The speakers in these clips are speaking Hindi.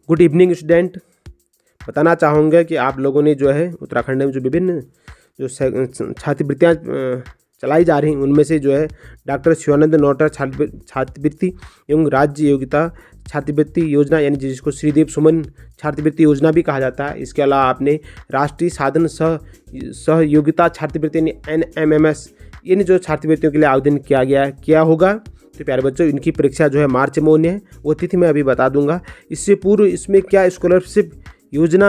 Good evening student. बताना चाहूँगा कि आप लोगों ने जो है उत्तराखंड में जो विभिन्न जो छात्रवृत्तियाँ चलाई जा रही हैं उनमें से जो है डॉक्टर शिवानंद नौटियाल छात्रवृत्ति एवं राज्य योग्यता छात्रवृत्ति योजना यानी जिसको श्रीदेव सुमन छात्रवृत्ति योजना भी कहा जाता है। इसके अलावा आपने राष्ट्रीय साधन सहयोगिता छात्रवृत्ति यानी NMMS यानी जो छात्रवृत्तियों के लिए आवेदन किया होगा। तो प्यारे बच्चों, इनकी परीक्षा जो है मार्च में होनी है, वो तिथि मैं अभी बता दूंगा। इससे पूर्व इसमें क्या स्कॉलरशिप योजना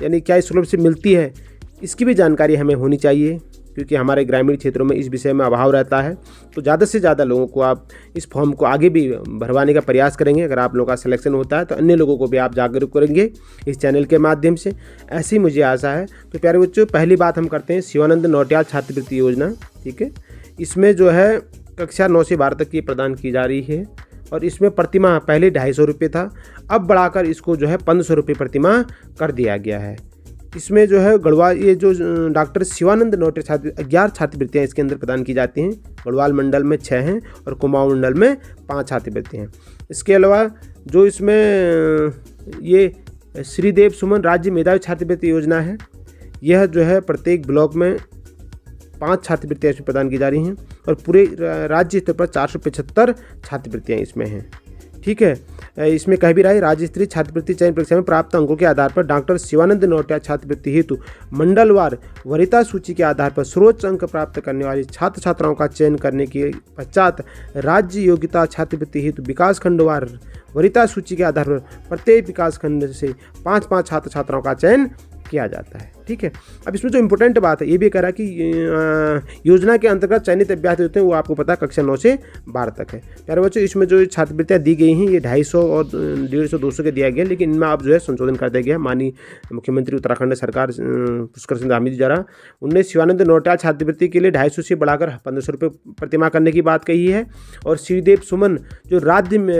यानी क्या स्कॉलरशिप मिलती है इसकी भी जानकारी हमें होनी चाहिए, क्योंकि हमारे ग्रामीण क्षेत्रों में इस विषय में अभाव रहता है। तो ज़्यादा से ज़्यादा लोगों को आप इस फॉर्म को आगे भी भरवाने का प्रयास करेंगे। अगर आप लोगों का सिलेक्शन होता है तो अन्य लोगों को भी आप जागरूक करेंगे इस चैनल के माध्यम से, ऐसी मुझे आशा है। तो प्यारे बच्चों, पहली बात हम करते हैं शिवानंद नौटियाल छात्रवृत्ति योजना। ठीक है, इसमें जो है कक्षा 9 से 12 तक की प्रदान की जा रही है और इसमें प्रतिमाह पहले 250 रुपये था, अब बढ़ाकर इसको जो है 1500 रुपये प्रतिमाह कर दिया गया है। इसमें जो है गढ़वाल ये जो डॉक्टर शिवानंद नौटियाल 11 छात्रवृत्तियाँ इसके अंदर प्रदान की जाती हैं। गढ़वाल मंडल में 6 हैं और कुमाऊं मंडल में 5 छात्रवृत्तियाँ हैं। इसके अलावा जो इसमें ये श्रीदेव सुमन राज्य मेधावी छात्रवृत्ति योजना है, यह जो है प्रत्येक ब्लॉक में 5 छात्रवृत्तियाँ इसमें प्रदान की जा रही हैं और पूरे राज्य स्तर पर 475 छात्रवृत्तियाँ इसमें हैं। ठीक है, इसमें कह भी रहा है राज्य स्तरीय छात्रवृत्ति चयन परीक्षा में प्राप्त अंकों के आधार पर डॉक्टर शिवानंद नौटियाल छात्रवृत्ति हेतु मंडलवार वरीयता सूची के आधार पर सर्वोच्च अंक प्राप्त करने वाले छात्र छात्राओं का चयन करने के पश्चात राज्य योग्यता छात्रवृत्ति हेतु विकासखंडवार वरीयता सूची के आधार पर प्रत्येक विकासखंड से 5-5 छात्र छात्राओं का चयन किया जाता है। ठीक है, अब इसमें जो इम्पोर्टेंट बात है ये भी कह रहा है कि योजना के अंतर्गत चयनित अभ्यर्थी होते हैं वो आपको पता है कक्षा 9 से 12 तक है। प्यारे बच्चों, इसमें जो छात्रवृत्तियाँ दी गई हैं ये 250 और 150 200 के दिया गया, लेकिन इनमें आप जो है संशोधन कर दिया गया। माननीय मुख्यमंत्री उत्तराखंड सरकार पुष्कर सिंह धामी जी द्वारा उनने शिवानंद नौटियाल छात्रवृत्ति के लिए 250 से बढ़ाकर 1500 रुपये प्रतिमाह करने की बात कही है और श्रीदेव सुमन जो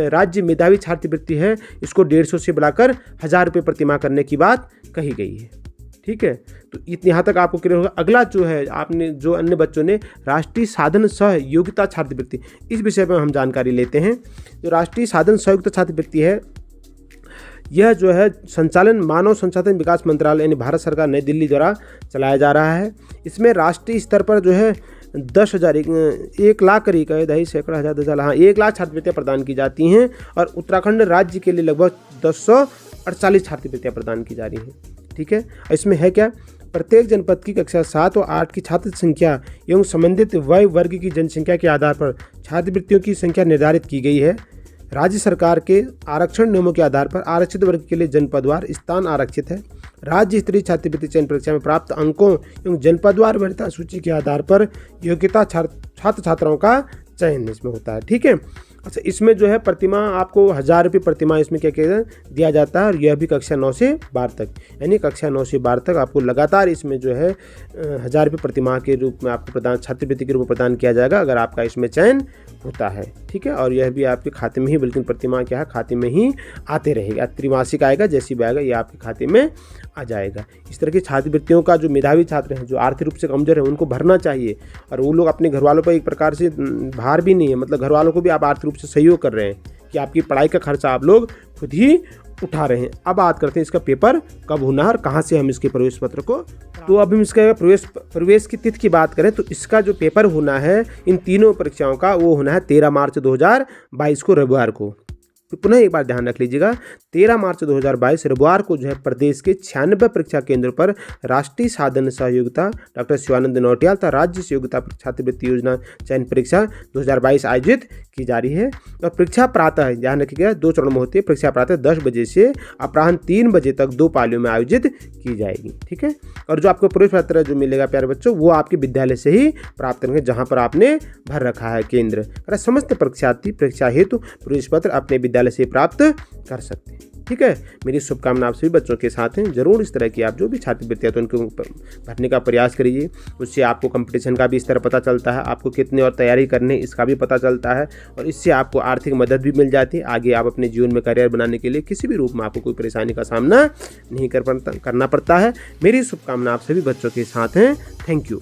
राज्य मेधावी छात्रवृत्ति है इसको 150 से बढ़ाकर 1000 रुपये प्रतिमाह करने की बात कही गई है। ठीक है, तो यहाँ तक आपको क्लियर होगा। अगला जो है आपने जो अन्य बच्चों ने राष्ट्रीय साधन सहयोगिता छात्रवृत्ति, इस विषय पर हम जानकारी लेते हैं। जो राष्ट्रीय साधन सहयोगिता छात्रवृत्ति है यह जो है संचालन मानव संसाधन विकास मंत्रालय यानी भारत सरकार नई दिल्ली द्वारा चलाया जा रहा है। इसमें राष्ट्रीय स्तर पर जो है 10,000 1 लाख करीब 1 लाख छात्रवृत्तियाँ प्रदान की जाती हैं और उत्तराखंड राज्य के लिए लगभग 1048 छात्रवृत्तियाँ प्रदान की जा रही हैं। ठीक है, इसमें है क्या, प्रत्येक जनपद की कक्षा 7 और 8 की छात्र संख्या एवं संबंधित वय वर्ग की जनसंख्या के आधार पर छात्रवृत्तियों की संख्या निर्धारित की गई है। राज्य सरकार के आरक्षण नियमों के आधार पर आरक्षित वर्ग के लिए जनपदवार स्थान आरक्षित है। राज्य स्तरीय छात्रवृत्ति चयन परीक्षा में प्राप्त अंकों एवं जनपदवार वरीयता सूची के आधार पर योग्यता छात्र छात्राओं का चयन इसमें होता है। ठीक है, अच्छा, इसमें जो है प्रतिमाह आपको 1000 रुपये प्रतिमाह इसमें क्या दिया जाता है और यह भी कक्षा 9 से 12 तक, यानी कक्षा 9 से 12 तक आपको लगातार इसमें जो है 1000 रुपये प्रतिमाह के रूप में आपको प्रदान छात्रवृत्ति के रूप में प्रदान किया जाएगा अगर आपका इसमें चयन होता है। ठीक है, और यह भी आपके खाते में ही, बल्कि प्रतिमाह क्या है खाते में ही आते रहेगा, त्रिमासिक आएगा, जैसी भी आएगा ये आपके खाते में आ जाएगा। इस तरह की छात्रवृत्तियों का जो मेधावी छात्र हैं जो आर्थिक रूप से कमजोर है उनको भरना चाहिए और वो लोग अपने घर वालों पर एक प्रकार से भार भी नहीं है, मतलब घर वालों को भी आप आर्थिक रूप से सहयोग कर रहे हैं कि आपकी पढ़ाई का खर्चा आप लोग खुद ही उठा रहे हैं। अब बात करते हैं इसका पेपर कब होना है और कहाँ से हम इसके प्रवेश पत्र को, तो अब हम इसका प्रवेश की तिथि की बात करें तो इसका जो पेपर होना है इन तीनों परीक्षाओं का वो होना है 13 मार्च 2022 को रविवार को। तो पुनः एक बार ध्यान रख लीजिएगा, 13 मार्च 2022 रविवार को जो है प्रदेश के 96 परीक्षा केंद्रों पर राष्ट्रीय साधन सहयोगिता डॉक्टर शिवानंद नौटियाल तथा राज्य योग्यता छात्रवृत्ति योजना चयन परीक्षा 2022 आयोजित की जा रही है। और परीक्षा प्रातः ध्यान रखिएगा 2 चरणों में होती है। परीक्षा प्रातः 10 बजे से अपराह्न 3 बजे तक 2 पालियों में आयोजित की जाएगी। ठीक है, और जो आपको प्रवेश पत्र जो मिलेगा प्यारे बच्चों वो आपके विद्यालय से ही प्राप्त करेंगे जहाँ पर आपने भर रखा है केंद्र। समस्त परीक्षार्थी परीक्षा हेतु प्रवेश पत्र अपने विद्यालय से प्राप्त कर सकते हैं। ठीक है, मेरी शुभकामना आप सभी बच्चों के साथ हैं। जरूर इस तरह की आप जो भी छात्रवृत्तियाँ तो उनको भरने का प्रयास करिए, उससे आपको कंपटीशन का भी स्तर पता चलता है, आपको कितने और तैयारी करने इसका भी पता चलता है और इससे आपको आर्थिक मदद भी मिल जाती है। आगे आप अपने जीवन में करियर बनाने के लिए किसी भी रूप में आपको कोई परेशानी का सामना नहीं करना पड़ता है। मेरी शुभकामना आप सभी बच्चों के साथ हैं। Thank you.